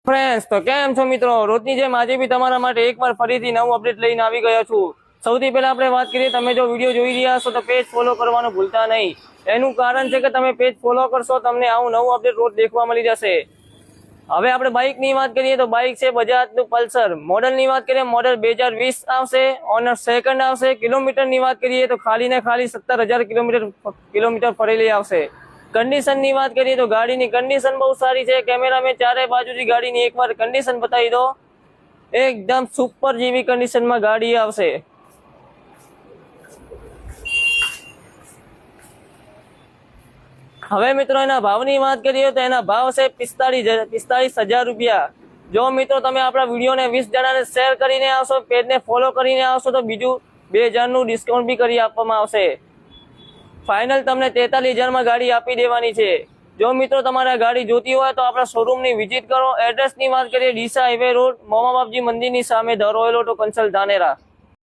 Friends તો કેમ છો મિત્રો, રોજની જેમ આજે બી તમારા માટે એકવાર ફરીથી નવું અપડેટ લઈને આવી ગયો છું। સૌથી પહેલા આપણે વાત કરીએ, તમે જો વિડીયો જોઈ રહ્યા છો તો પેજ ફોલો કરવાનું ભૂલતા નહીં। એનું કારણ છે કે તમે પેજ ફોલો કરશો તમને આવું નવું અપડેટ રોજ દેખવા મળી જશે। હવે આપણે બાઇકની વાત કરીએ તો બાઇક છે બજાજનું પલ્સર। મોડલની વાત કરીએ મોડલ 2020 આવશે, ઓનર સેકન્ડ આવશે। કિલોમીટરની વાત કરીએ તો ખાલી ને ખાલી 17,000 કિલોમીટર ફરેલી આવશે। કન્ડિશનની વાત કરીએ તો ગાડીની કન્ડિશન બહુ સારી છે। કેમેરામેન ચારે બાજુથી ગાડીની એકવાર કન્ડિશન બતાવી દો, એકદમ સુપર જેવી કન્ડિશનમાં ગાડી આવશે। હવે મિત્રો એના ભાવની વાત કરીએ તો એના ભાવ છે 45,000 રૂપિયા। જો મિત્રો તમે આપણા વિડીયોને 20 જણાને શેર કરીને આવશો, પેજને ફોલો કરીને આવશો તો બીજું 2,000 નું ડિસ્કાઉન્ટ બી કરી આપવામાં આવશે। ફાઇનલ તમને 43,000 ગાડી આપી દેવાની છે। જો મિત્રો તમારે ગાડી જોતી હોય તો આપણા શોરૂમની વિઝિટ કરો। એડ્રેસની વાત કરીએ ડીસા હાઈવે રોડ, મોમા બાપજી મંદિરની સામે the royal auto consult Dhanera.